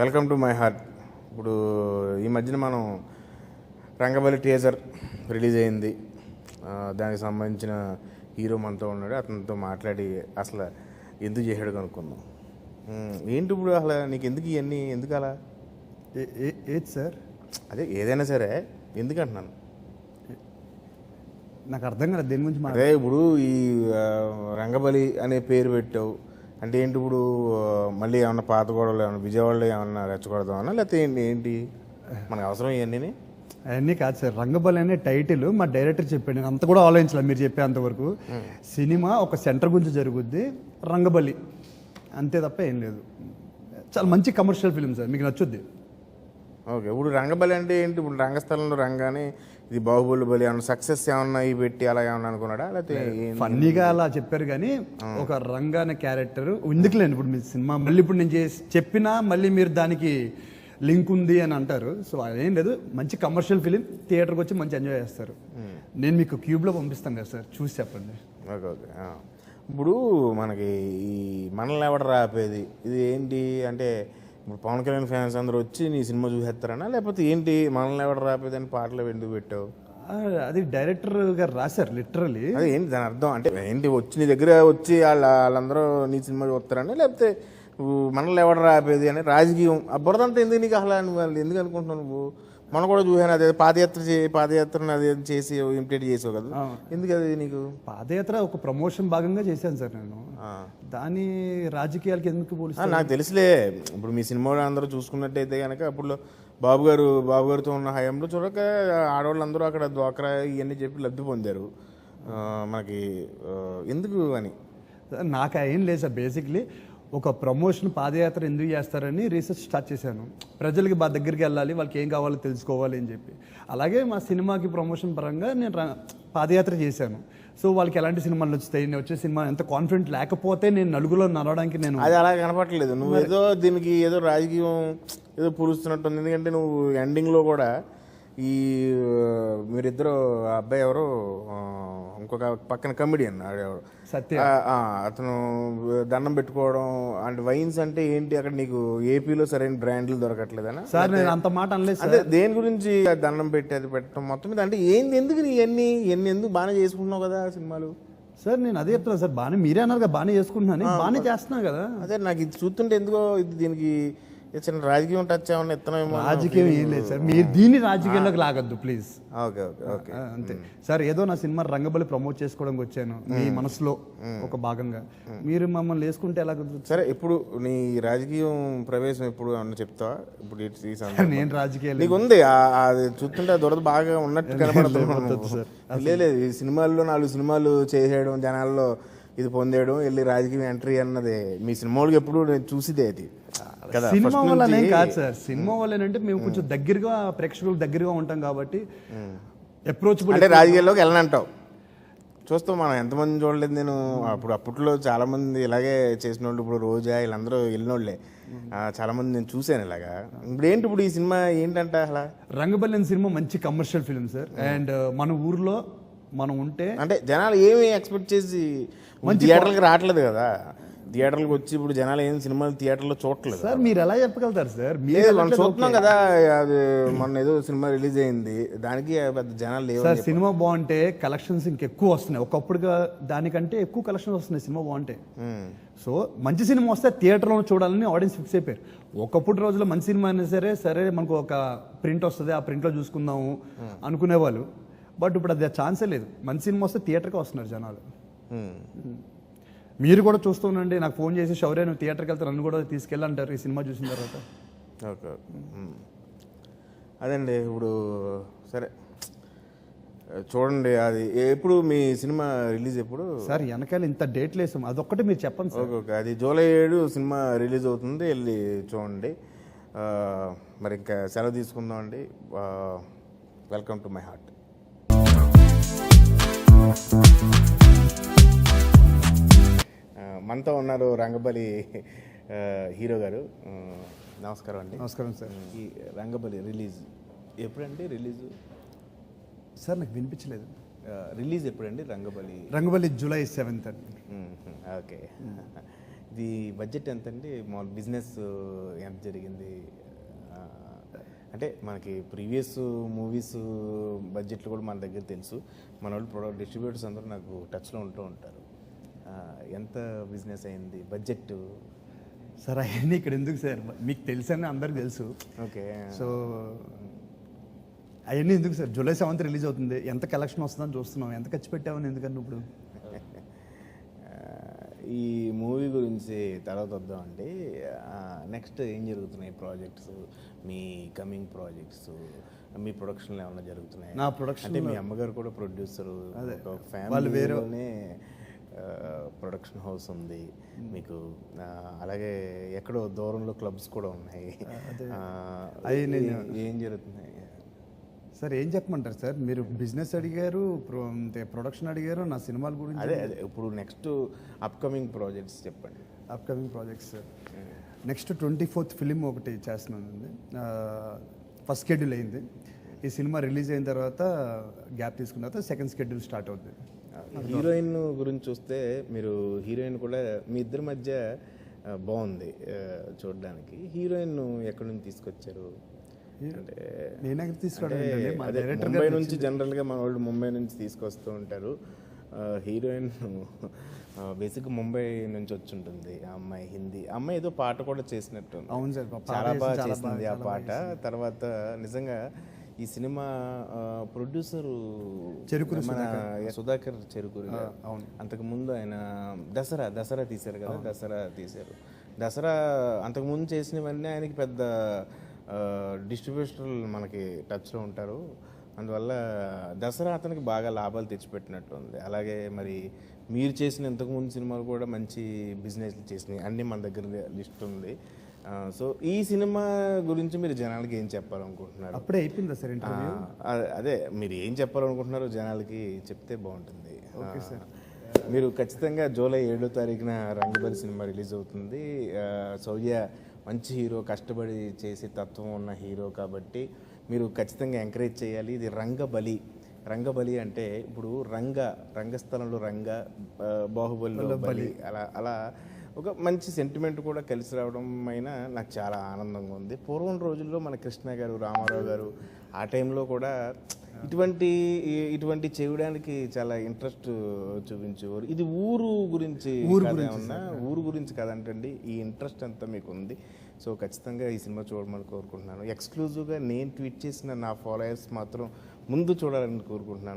Welcome to my heart. ఇప్పుడు ఈ మధ్యన మనం రంగబలి టీజర్ రిలీజ్ అయింది. దానికి సంబంధించిన హీరో మనతో ఉన్నాడు. అతనితో మాట్లాడి అసలు ఎందుకు చేశాడు కనుక్కుందాం. ఏంటి ఇప్పుడు అసలు నీకు ఎందుకు ఇవన్నీ ఎందుకు అలా? ఏది సార్? అదే ఏదైనా సరే ఎందుకు అంటున్నాను, నాకు అర్థం కాదు దేని గురించి. అదే ఇప్పుడు ఈ రంగబలి అనే పేరు పెట్టావు అంటే ఏంటి? ఇప్పుడు మళ్ళీ ఏమన్నా పాత గొడవలు ఏమన్నా విజయవాడలో ఏమన్నా రెచ్చగొడదామన్నా, లేకపోతే ఏంటి మనకు అవసరం ఇవన్నీ? అవన్నీ కాదు సార్, రంగబలి అనే టైటిల్ మా డైరెక్టర్ చెప్పాడు. నేను అంత కూడా ఆలోచించలేదు మీరు చెప్పేంతవరకు. సినిమా ఒక సెంటర్ గురించి జరుగుద్ది, రంగబలి అంతే తప్ప ఏం లేదు. చాలా మంచి కమర్షియల్ ఫిలిం సార్, మీకు నచ్చుద్ది. ఓకే, ఇప్పుడు రంగబలి అంటే ఏంటి? ఇప్పుడు రంగస్థలంలో రంగానే ఇది బాహుబలి బలి ఏమన్నా సక్సెస్ ఏమన్నా ఈ పెట్టి అలా ఏమన్నా అనుకున్నాడా, లేకపోతే ఫన్నీగా అలా చెప్పారు కానీ ఒక రంగా అనే క్యారెక్టర్ ఎందుకులేండి. ఇప్పుడు మీ సినిమా మళ్ళీ ఇప్పుడు నేను చెప్పినా మళ్ళీ మీరు దానికి లింక్ ఉంది అని అంటారు. సో అదేం లేదు, మంచి కమర్షియల్ ఫిలిం, థియేటర్కి వచ్చి మంచి ఎంజాయ్ చేస్తారు. నేను మీకు క్యూబ్లో పంపిస్తాను కదా సార్, చూసి చెప్పండి. Okay okay. ఇప్పుడు మనకి ఈ మనల్ని ఎవడ రాపేది ఇది ఏంటి అంటే, ఇప్పుడు పవన్ కళ్యాణ్ ఫ్యాన్స్ అందరూ వచ్చి నీ సినిమా చూసేస్తారనా, లేకపోతే ఏంటి మనల్ని ఎవడ రాపేది అని పాటలు ఎందుకు పెట్టావు? అది డైరెక్టర్ గారు రాశారు లిటరలీ. అదే ఏంటి దాని అర్థం? అంటే ఏంటి వచ్చి నీ దగ్గర వచ్చి వాళ్ళందరూ నీ సినిమా చూస్తారని, లేకపోతే మనల్ని ఎవడ రాపేది అని రాజకీయం అబ్బురదంతా ఎందుకు నీకు? అసలు నువ్వు ఎందుకు అనుకుంటున్నావు? నువ్వు మనం కూడా చూసాను, అదే పాదయాత్రను అదే చేసి ఇంప్లీట్ చేసావు కదా, ఎందుకు అది నీకు? పాదయాత్ర ఒక ప్రమోషన్ భాగంగా చేశాను సార్ నేను. దాని రాజకీయాలకి ఎందుకు పోలిస్తే నాకు తెలుసులే. ఇప్పుడు మీ సినిమాలో అందరూ చూసుకున్నట్టయితే కనుక అప్పుడు బాబు గారితో ఉన్న హయాంలో చూడక ఆడవాళ్ళందరూ అక్కడ డ్వాక్రా ఇవన్నీ చెప్పి లబ్ధి పొందారు. మనకి ఎందుకు అని నాకు ఏం లేదు సార్. బేసిక్లీ ఒక ప్రమోషన్ పాదయాత్ర ఎందుకు చేస్తారని రీసెర్చ్ స్టార్ట్ చేశాను. ప్రజలకి బాగా దగ్గరికి వెళ్ళాలి, వాళ్ళకి ఏం కావాలో తెలుసుకోవాలి అని చెప్పి. అలాగే మా సినిమాకి ప్రమోషన్ పరంగా నేను పాదయాత్ర చేశాను. సో వాళ్ళకి ఎలాంటి సినిమాలు నచ్చుతాయి, నేను వచ్చే సినిమా ఎంత కాన్ఫిడెంట్ లేకపోతే నేను నలుగులో నడవడానికి నేను అది అలా కనపడలేదు. నువ్వు ఏదో దీనికి ఏదో రాజకీయం ఏదో పూరుస్తున్నట్టుంది. ఎందుకంటే నువ్వు ఎండింగ్లో కూడా ఈ మీరిద్దరు అబ్బాయి ఎవరు, ఇంకొక పక్కన కమెడియన్ ఆడేవాడు సత్య, అతను దండం పెట్టుకోవడం అంటే వైన్స్ అంటే ఏంటి అక్కడ నీకు ఏపీలో సరైన బ్రాండ్లు దొరకట్లేదనా? సార్ నేను అంత మాట అనలేదు. అదే దేని గురించి దండం పెట్టి అది పెట్టడం మొత్తం మీద అంటే ఏంది? ఎందుకు ఇవన్నీ ఎందుకు బాగానే చేసుకుంటున్నావు కదా సినిమాలు? సార్ నేను అదే చెప్తున్నా సార్, బాగానే మీరే అన్నారు కదా, బాగానే చేసుకుంటున్నాను, బాగానే చేస్తున్నా కదా. అదే నాకు ఇది చూస్తుంటే ఎందుకో ఇది దీనికి చిన్న రాజకీయం టచ్ ఏమన్నా ఇస్తున్నామేమో. రాజకీయం ఏం లేదు సార్, మీరు దీన్ని రాజకీయంలోకి లాగద్దు ప్లీజ్. ఓకే ఓకే ఓకే అంతే సార్. ఏదో నా సినిమా రంగబలి ప్రమోట్ చేసుకోవడానికి వచ్చాను, మీ మనసులో ఒక భాగంగా మీరు మమ్మల్ని వేసుకుంటే ఎలా? సరే, ఇప్పుడు నీ రాజకీయం ప్రవేశం ఎప్పుడు అన్న చెప్తావా? ఇప్పుడు నేను రాజకీయాలు నీకు ఉంది అది చూస్తుంటే దొరద బాగా ఉన్నట్టు కనబడుతుంది. లేదు ఈ సినిమాల్లో 4 సినిమాలు చేసేయడం, జనాల్లో ఇది పొందేయడం, వెళ్ళి రాజకీయం ఎంట్రీ అన్నది మీ సినిమాలకు ఎప్పుడు నేను చూసిదే అది కదా. సినిమా వల్లనే కాదు సార్, సినిమా వల్లేనంటే మేము కొంచెం దగ్గరగా ప్రేక్షకులకు దగ్గరగా ఉంటాం కాబట్టి అప్రోచబుల్. అంటే రాజకీయాల్లోకి వెళ్ళనంటావు. చూస్తాం మనం ఎంతమంది చూడలేదు. నేను అప్పట్లో చాలా మంది ఇలాగే చేసిన వాళ్ళు, ఇప్పుడు రోజా వీళ్ళందరూ వెళ్ళినోళ్ళే చాలా మంది నేను చూశాను ఇలాగా. ఇప్పుడు ఏంటి ఇప్పుడు ఈ సినిమా ఏంటంటే అసలు రంగబలి అనే సినిమా మంచి కమర్షియల్ ఫిల్మ్ సార్. అండ్ మన ఊర్లో మనం ఉంటే అంటే జనాలు ఏమి ఎక్స్పెక్ట్ చేసి థియేటర్కి రావట్లేదు కదా. థియేటర్లకు వచ్చి ఇప్పుడు జనాలు ఏం సినిమాలు థియేటర్లో చూడట్లేదు సార్. మీరు ఎలా చెప్పగలుగుతారు సార్? మనం చూస్తున్నాం కదా, అది మొన్న ఏదో సినిమా రిలీజ్ అయింది, దానికి పెద్ద జనాలు లేవు సార్. సినిమా బాగుంటే కలెక్షన్స్ ఇంకెక్కువ వస్తున్నాయి, ఒకప్పుడుగా దానికంటే ఎక్కువ కలెక్షన్స్ వస్తున్నాయి సినిమా బాగుంటే. సో మంచి సినిమా వస్తే థియేటర్లో చూడాలని ఆడియన్స్ ఫిక్స్ అయిపోయారు. ఒకప్పుడు రోజుల్లో మంచి సినిమా అయినా సరే మనకు ఒక ప్రింట్ వస్తుంది, ఆ ప్రింట్లో చూసుకుందాము అనుకునేవాళ్ళు. బట్ ఇప్పుడు అది ఛాన్సే లేదు. మంచి సినిమా వస్తే థియేటర్కి వస్తున్నారు జనాలు. మీరు కూడా చూస్తూ ఉండండి. నాకు ఫోన్ చేసి శౌర్య నువ్వు థియేటర్కి వెళ్తే నన్ను కూడా తీసుకెళ్ళంటారు ఈ సినిమా చూసిన తర్వాత. ఓకే, అదండి. ఇప్పుడు సరే చూడండి, అది ఎప్పుడు మీ సినిమా రిలీజ్ ఎప్పుడు సార్? వెనకాల ఇంత డేట్లు వేసాం, అదొక్కటి మీరు చెప్పండి సార్. ఓకే ఓకే, అది జూలై 7 సినిమా రిలీజ్ అవుతుంది, వెళ్ళి చూడండి. మరి ఇంకా సెలవు తీసుకుందాం అండి. Welcome to my heart. మనతో ఉన్నారు రంగబలి హీరో గారు. నమస్కారం అండి. నమస్కారం సార్. ఈ రంగబలి రిలీజ్ ఎప్పుడండి? రిలీజ్ సార్ నాకు వినిపించలేదు. రిలీజ్ ఎప్పుడండి రంగబలి? రంగబలి జూలై 7th అండి. ఓకే, ఇది బడ్జెట్ ఎంత అండి? మామూలు బిజినెస్ ఎంత జరిగింది? ఆ, అంటే మనకి ప్రీవియస్ మూవీస్ బడ్జెట్లు కూడా మన దగ్గర తెలుసు. మన వాళ్ళు ప్రొడక్ట్ డిస్ట్రిబ్యూటర్స్ అందరూ నాకు టచ్లో ఉంటూ ఉంటారు. ఎంత బిజినెస్ అయింది బడ్జెట్? సార్ అవన్నీ ఇక్కడ ఎందుకు సార్, మీకు తెలుసని అందరికి తెలుసు. ఓకే. సో అవన్నీ ఎందుకు సార్, జూలై 7th రిలీజ్ అవుతుంది, ఎంత కలెక్షన్ వస్తుందని చూస్తున్నాం, ఎంత ఖర్చు పెట్టామని ఎందుకని ఇప్పుడు. ఈ మూవీ గురించి తర్వాత వద్దామండి. నెక్స్ట్ ఏం జరుగుతున్నాయి ప్రాజెక్ట్స్, మీ కమింగ్ ప్రాజెక్ట్స్, మీ ప్రొడక్షన్లో ఏమైనా జరుగుతున్నాయి? నా ప్రొడక్షన్ అంటే మీ అమ్మగారు కూడా ప్రొడ్యూసరు, ఒక వాళ్ళు వేరే ఫ్యామిలీలోనే ప్రొడక్షన్ హౌస్ ఉంది మీకు. అలాగే ఎక్కడో దూరంలో క్లబ్స్ కూడా ఉన్నాయి. ఏం జరుగుతున్నాయి సార్? ఏం చెప్పమంటారు సార్, మీరు బిజినెస్ అడిగారు, ప్రొడక్షన్ అడిగారు, నా సినిమాల గురించి. అదే ఇప్పుడు నెక్స్ట్ అప్కమింగ్ ప్రాజెక్ట్స్ చెప్పండి. Upcoming projects next 24th film ఒకటి చేస్తున్నానండి. ఫస్ట్ షెడ్యూల్ అయింది. ఈ సినిమా రిలీజ్ అయిన తర్వాత గ్యాప్ తీసుకున్న తర్వాత సెకండ్ షెడ్యూల్ స్టార్ట్ అవుతుంది. హీరోయిన్ గురించి చూస్తే, మీరు హీరోయిన్ కూడా మీ ఇద్దరి మధ్య బాగుంది చూడడానికి. హీరోయిన్ ఎక్కడి నుంచి తీసుకొచ్చారు? అంటే నేనే తీసుకోవడం, ముంబై నుంచి జనరల్గా మన వాళ్ళు ముంబై నుంచి తీసుకొస్తూ ఉంటారు. హీరోయిన్ బేసిక్ ముంబై నుంచి వచ్చి ఉంటుంది ఆ అమ్మాయి. హిందీ అమ్మాయి ఏదో పాట కూడా చేసినట్టు. అవును సార్, చాలా బాగా చేసింది ఆ పాట. తర్వాత నిజంగా ఈ సినిమా ప్రొడ్యూసరు చెరుకూరు మన సుధాకర్ చెరుకూరు. అవును. అంతకుముందు ఆయన దసరా తీశారు కదా, దసరా తీశారు. దసరా అంతకుముందు చేసినవన్నీ ఆయనకి పెద్ద డిస్ట్రిబ్యూటర్లు మనకి టచ్లో ఉంటారు. అందువల్ల దసరా అతనికి బాగా లాభాలు తెచ్చిపెట్టినట్టు ఉంది. అలాగే మరి మీరు చేసిన ఇంతకుముందు సినిమాలు కూడా మంచి బిజినెస్లు చేసినాయి, అన్నీ మన దగ్గర లిస్ట్ ఉంది. సో ఈ సినిమా గురించి మీరు జనాలకి ఏం చెప్పాలనుకుంటున్నారు? అప్పుడే అయిపోయిందా సార్ ఇంటర్వ్యూ? అదే మీరు ఏం చెప్పాలనుకుంటున్నారో జనాలకి చెప్తే బాగుంటుంది. Okay sir. మీరు ఖచ్చితంగా జూలై 7వ తారీఖున రంగబలి సినిమా రిలీజ్ అవుతుంది. సౌర్య మంచి హీరో, కష్టపడి చేసే తత్వం ఉన్న హీరో కాబట్టి మీరు ఖచ్చితంగా ఎంకరేజ్ చేయాలి. ఇది రంగబలి అంటే ఇప్పుడు రంగస్థలంలో బాహుబలిలో బలి, అలా ఒక మంచి సెంటిమెంట్ కూడా కలిసి రావడం అయినా నాకు చాలా ఆనందంగా ఉంది. పూర్వం రోజుల్లో మన కృష్ణ గారు, రామారావు గారు ఆ టైంలో కూడా ఇటువంటి చేయడానికి చాలా ఇంట్రెస్ట్ చూపించేవారు. ఇది ఊరు గురించి కదంటండి, ఈ ఇంట్రెస్ట్ అంతా మీకు ఉంది. సో ఖచ్చితంగా ఈ సినిమా చూడమని కోరుకుంటున్నాను. ఎక్స్క్లూజివ్గా నేను ట్వీట్ చేసిన నా ఫాలోయర్స్ మాత్రం ముందు చూడాలని కోరుకుంటున్నాను.